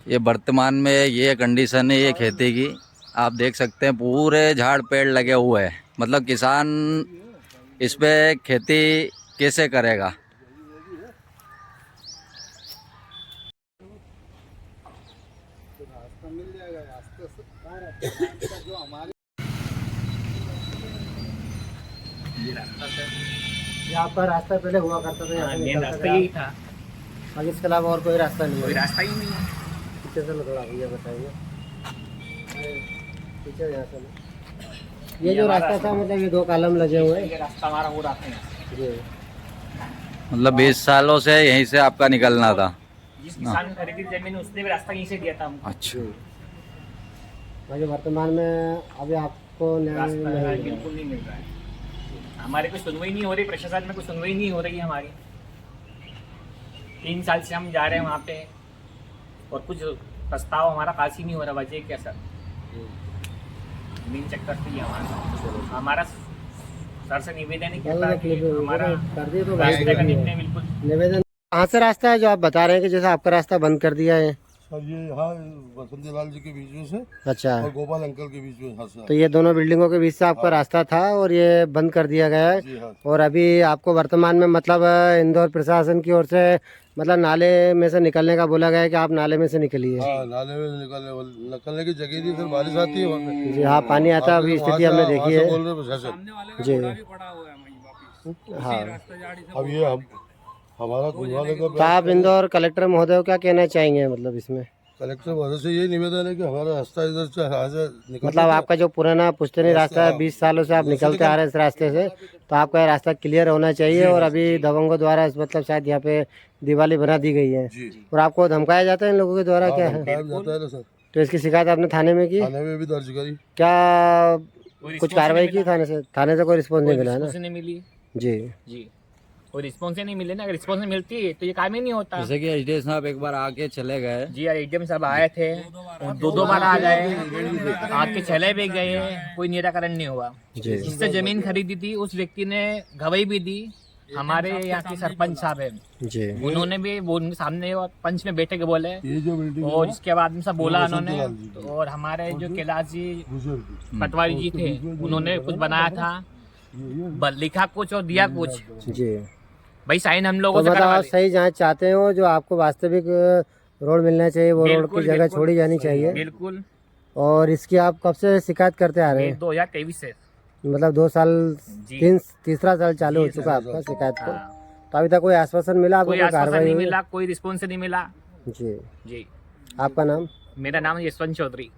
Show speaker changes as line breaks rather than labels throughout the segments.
ये वर्तमान में ये कंडीशन है ये खेती की, आप देख सकते हैं पूरे झाड़ पेड़ लगे हुए हैं। मतलब किसान इस पे खेती कैसे करेगा।
ये रास्ता सर,
ये आपका रास्ता पहले हुआ करता था, यहाँ से
मेन
निकलते
रास्ता
थे
यही
आप?
था।
आगे इसके अलावा और कोई रास्ता नहीं
कोई
है?
रास्ता ही नहीं है।
पीछे से थोड़ा भैया बताइए, पीछे यहाँ से। ये जो रास्ता था मतलब ये 2 कॉलम लगे हुए हैं।
ये रास्ता हमारा हो रहा था।
जी,
मतलब 20 सालों से यहीं से आपका निकलना था।
जिस किसान ने खरीदी जमीन उसने भी रास्ता यहीं से दिया था हमको।
अच्छा,
भाई वर्तमान में अभी आपको न्याय
रास्ता
नहीं मिला।
बिल्कुल नहीं मिल रहा है। हमारे कोई सुनवाई नहीं हो रही, प्रशासन में कोई सुनवाई नहीं हो रही है हमारी। 3 साल से हम जा रहे हैं वहाँ पे और कुछ प्रस्ताव हमारा पास ही नहीं हो रहा। वजह क्या सर? मेन चक्कर तो ये हमारा सर से निवेदन है कि हमारा
कर दिए तो
रास्ते का निर्णय बिल्कुल।
निवेदन कहाँ से रास्ता है जो आप बता रहे हैं कि जैसे आपका रास्ता बंद कर दिया है?
सर ये यहाँ बसंती लाल जी के बीच में से
अच्छा,
और गोपाल अंकल के बीच में यहाँ से।
तो ये दोनों बिल्डिंगों के बीच से आपका रास्ता था और ये बंद कर दिया गया है।
जी हाँ।
और अभी आपको वर्तमान में मतलब इंदौर प्रशासन की ओर से मतलब नाले में से निकलने का बोला गया है कि आप नाले में से निकलिए।
हाँ, नाले में निकलने की जगह नहीं, फिर बारिश आती है वहाँ पे।
जी हाँ, पानी आता है, अभी स्थिति हमने देखी है।
बोल रहे प्रशासन।
जी हाँ,
अब ये हम हमारा वाले का
तो आप इंदौर कलेक्टर महोदय को क्या कहना चाहेंगे मतलब इसमें?
कलेक्टर महोदय से यही निवेदन है कि हमारा रास्ता इधर से यहाँ से निकल
मतलब आपका जो पुराना पुश्तैनी रास्ता है 20 सालों से आप निकलते आ रहे हैं इस रास्ते से, तो आपका ये रास्ता क्लियर होना चाहिए। और अभी दबंगों द्वारा मतलब शायद यहाँ पे दिवाली बना दी गई है
जी।
और आपको धमकाया जाता है इन लोगों के द्वारा, क्या है?
टाइम जाता है ना सर,
तो इसकी शिकायत आपने थाने में की?
थाने में भी दर्ज करी।
क्या कुछ कार्रवाई की थाने से? थाने से कोई रिस्पॉन्स नहीं मिला है ना?
रिस्पॉन्स नहीं मिली
जी
जी, कोई रिस्पॉन्स ही नहीं मिले ना। अगर रिस्पॉन्स नहीं मिलती तो ये काम ही नहीं होता।
जैसे कि एचडी साहब एक बार आके चले गए।
जी यार, एडीएम साहब आए थे, 2 बार आ गए, आके चले भी गए, कोई निराकरण नहीं हुआ।
जी
जिससे जमीन खरीदी थी उस व्यक्ति ने गवाही भी दी। हमारे यहाँ के सरपंच साहब है,
जी
उन्होंने भी वो उनके सामने पंच में बैठे के बोले,
ये जो बिल्डिंग
और इसके बाद में सब बोला
ये
उन्होंने।
बसंती लाल जी की।
और हमारे जो कैलाश जी
बुजुर्ग
पटवारी जी थे, उन्होंने कुछ बनाया था, लिखा कुछ और दिया कुछ।
जी।
भाई साइन हम
तो
लोगों से
मतलब
करवा
आप सही जहाँ चाहते हो, जो आपको वास्तविक रोड मिलना चाहिए वो रोड की
बिल्कुल,
जगह
बिल्कुल।
छोड़ी जानी चाहिए।
बिल्कुल।
और इसकी आप कब से शिकायत करते आ रहे
ये
हैं?
2023 से
मतलब 2 साल,
जी।
तीसरा साल चालू हो
जी,
चुका आपका शिकायत को।
हाँ।
तो अभी तक कोई आश्वासन मिला आपको?
कोई
कोई
आश्वासन
कार्रवाई
नहीं
हुई?
मिला, कोई रिस्पॉन्स नहीं मिला।
जी।
जी,
आपका नाम?
मेरा नाम यशवंत चौधरी।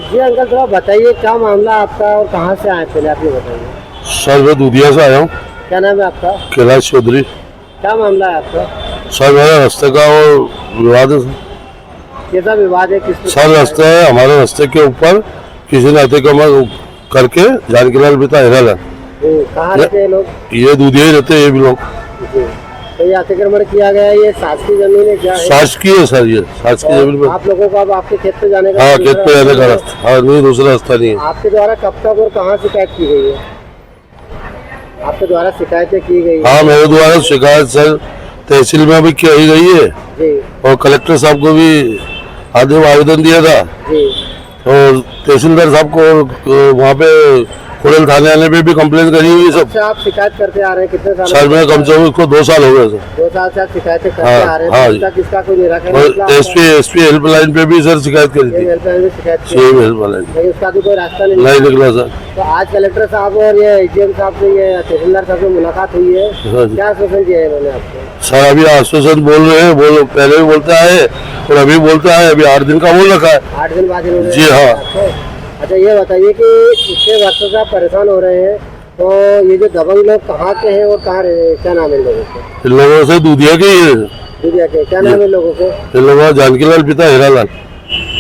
जी अंकल, थोड़ा बताइए क्या मामला आपका और कहाँ से आए, पहले आप ये बताइए।
सर मैं दूधिया से आया हूँ,
क्या नाम है आपका?
कैलाश चौधरी।
क्या मामला है आपका?
सर मेरा रास्ते का और विवाद है।
कैसा विवाद है? किस
सर रास्ता है, हमारे रास्ते के ऊपर किसी ने अतिक्रमण करके जानकीलाल पिता हिरालाल,
कहाँ रहते हैं लोग?
ये दूधिया ही रहते हैं ये भी लोग।
जी। तो ये अतिक्रमण किया गया है, ये शासकीय जमीन है क्या है?
शासकीय है सर, ये शासकीय जमीन
और
पर।
आप लोगों को अब आपके खेत पे जाने का
हाँ, खेत पे जाने का
रास्ता?
रास्ता, हाँ नहीं दूसरा रास्ता नहीं है।
आपके द्वारा कब तक और कहाँ शिकायत की गई है? आपके द्वारा शिकायतें की गई है?
हाँ मेरे द्वारा शिकायत सर तहसील में भी की गई है
जी
और कलेक्टर साहब को भी आवेदन दिया था
जी।
और तहसीलदार साहब को वहाँ पे खुड़ल थाने आने पे भी कंप्लेन करी हुई है सब।
अच्छा, आप शिकायत करते आ रहे हैं कितने साल?
सर मैं कम से कम इसको 2 साल हो गए सर।
2 साल से आप शिकायतें करते
हाँ,
आ रहे
हाँ
हैं,
जी।
तो किसका कोई निराकरण निकला?
और एसपी हेल्पलाइन पे भी सर शिकायत करी थी,
हेल्पलाइन में शिकायत की,
सीएम हेल्पलाइन
लेकिन उसका भी कोई रास्ता नहीं
नहीं
निकला।
निकला सर।
तो आज कलेक्टर साहब और ये एडीएम साहब से, ये तहसीलदार साहब से मुलाकात हुई है,
हाँ जी।
क्या आश्वासन दिया है इन्होंने आपको?
सर अभी आश्वासन बोल रहे हैं, पहले भी बोलता है और अभी बोलता है, अभी 8 दिन का बोल रखा है।
8 दिन बाद इन्होंने?
जी हाँ।
अच्छा ये बताइए कि इतने वर्षों से आप परेशान हो रहे हैं, तो ये जो दबंग लोग कहाँ के हैं और कहाँ क्या नाम है इन लोगों के?
इन लोगों से दूधिया के ही है।
दूधिया के, क्या नाम है इन लोगों के?
इन लोगों जानकीलाल पिता हिरालाल।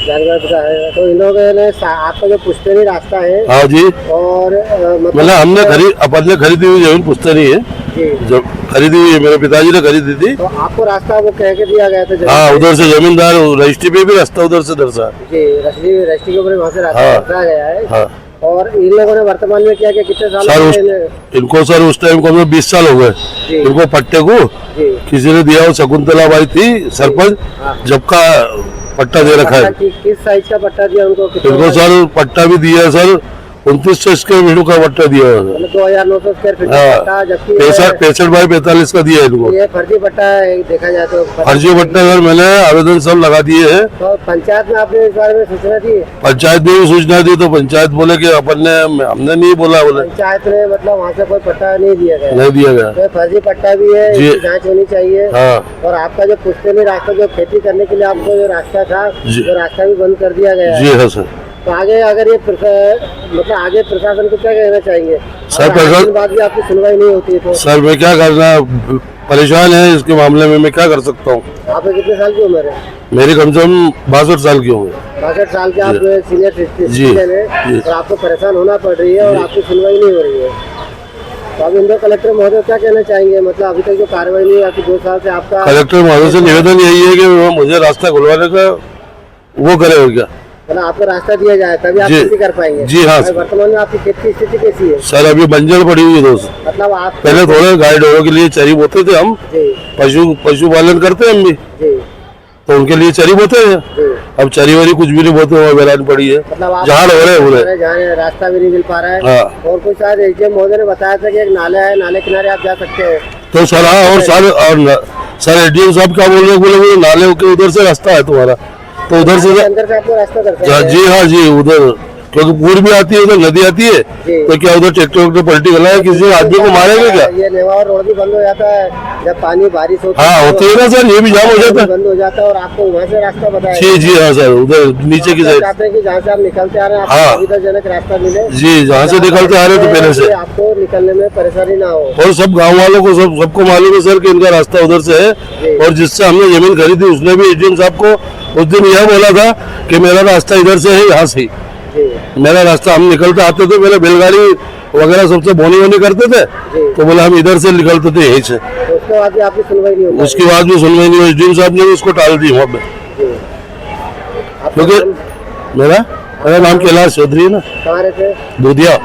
जानवर पता है। तो इन लोगों ने आपका जो पुश्तैनी रास्ता है,
हाँ जी,
और
मतलब हमने अपन ने खरीदी हुई जमीन पुश्तैनी है
जी
जब खरीदी हुई है, मेरे पिताजी ने खरीदी थी।
तो आपको रास्ता वो कह के दिया गया था जमीन?
हाँ, उधर से जमींदार रजिस्ट्री पे भी रास्ता उधर से दर्शा।
जी, रजिस्ट्री के ऊपर वहाँ से रास्ता
हाँ।
दर्शाया गया है।
हाँ
और इन लोगों ने वर्तमान में क्या किया, कितने साल
सर,
हो गए इन्हें?
इनको सर उस टाइम को 20 साल हो गए
जी।
इनको पट्टे को।
जी।
किसी ने दिया, वो शकुंतला बाई थी सरपंच,
हाँ।
जब का पट्टा दे रखा है
किस साइज का पट्टा दिया उनको?
इनको सर। पट्टा भी दिया है सर, 2900 स्क्वायर फीट का पट्टा दिया है।
2900 स्क्वायर फीट का
हाँ,
पट्टा, जबकि
65 बाई 45 का दिया है इनको।
ये फर्जी पट्टा है, देखा जाए तो
फर्जी पट्टा सर, मैंने आवेदन सब लगा दिए हैं।
तो पंचायत में आपने इस बारे में सूचना दी?
पंचायत में भी सूचना दी, तो पंचायत बोले कि अपन ने, हमने नहीं बोला, बोले
पंचायत ने मतलब वहाँ से कोई पट्टा नहीं दिया गया?
नहीं दिया गया।
तो फर्जी पट्टा भी है,
जी।
इसकी जांच होनी चाहिए।
हाँ
और आपका जो पुश्तैनी रास्ता, जो खेती करने के लिए आपको जो रास्ता था,
जी।
वो रास्ता भी बंद कर दिया गया है।
जी हाँ सर।
तो आगे अगर ये मतलब आगे प्रशासन को क्या कहना चाहेंगे?
सर,
अगर
प्रशासन-
आगे की बात भी आपकी सुनवाई नहीं होती है तो
सर मैं क्या करना, परेशान है इसके मामले में, मैं क्या कर सकता हूँ।
आपको कितने साल की उम्र है?
मेरी कम से कम 62 साल की उम्र।
62 साल के आप सीनियर सिटीजन
जी।
है और आपको परेशान होना पड़ रही है और आपकी सुनवाई नहीं हो रही है। तो अब इंदौर कलेक्टर महोदय क्या कहना चाहेंगे? मतलब अभी तक जो कार्रवाई नहीं, आपकी 2 साल से आपका
कलेक्टर महोदय से निवेदन यही है कि वो मुझे रास्ता खुलवाने का वो करे हो क्या।
मतलब आपको रास्ता दिया जाए तभी आप
जी।
खेती कर पाएंगे।
जी हाँ।
और वर्तमान में आपकी खेती की स्थिति कैसी है?
सर अभी बंजर पड़ी हुई है दोस्त।
मतलब आप
पहले थोड़े गाय डोरों के लिए चरी बोते थे हम,
जी
पशुपालन करते हैं हम भी,
जी
तो उनके लिए चरी बोते हैं।
जी।
अब चरी वरी कुछ भी नहीं बोते, वहाँ वेलान पड़ी है,
मतलब आप
झाड़ हो रहे हैं पूरे।
जहाँ रास्ता भी नहीं मिल पा रहा है।
हाँ।
और कुछ शायद एसडीएम महोदय ने बताया था कि एक नाला है, नाले किनारे आप जा सकते हैं।
तो सर हाँ, और सर एडीएम साहब क्या बोल रहे हैं, बोले नाले के उधर से रास्ता है तुम्हारा, तो उधर से
अंदर से आपको रास्ता दर्शाया है।
जी हाँ जी, उधर क्योंकि पूर भी आती है, उधर नदी आती है,
जी।
तो क्या उधर ट्रैक्टर वैक्टर पलटी गला है, किसी आदमी को मारेंगे क्या।
ये नेवार रोड भी बंद हो जाता है जब पानी बारिश होती
हाँ होती है ना सर, ये भी जाम हो जाता है।
बंद हो जाता है और आपको वहाँ से रास्ता बताया
जी जी हाँ सर, उधर नीचे की साइड।
चाहते हैं कि जहाँ से आप निकलते आ रहे हैं
हाँ।
आपको सुविधाजनक रास्ता मिले।
जी, जहाँ से निकलते आ रहे थे पहले से।
आपको निकलने में परेशानी ना हो।
और सब गांव वालों को सबको मालूम है सर कि इनका रास्ता उधर से है। और जिससे हमने जमीन खरीदी उसने भी एडीएम साहब को उस दिन यह बोला था कि मेरा रास्ता इधर से है, यहाँ से
जी
मेरा रास्ता। हम निकलते आते थे, पहले बैलगाड़ी वगैरह सबसे बोनी करते थे, तो बोला हम इधर से निकलते थे यहीं से।
तो उसके बाद भी आपकी सुनवाई नहीं होती?
उसके बाद भी सुनवाई नहीं हुई, एसडीएम साहब ने उसको टाल दी वहाँ पे।
आपका
क्योंकि
नाम
मेरा नाम कैलाश चौधरी है ना,
कहाँ रहते हैं?
दूधिया।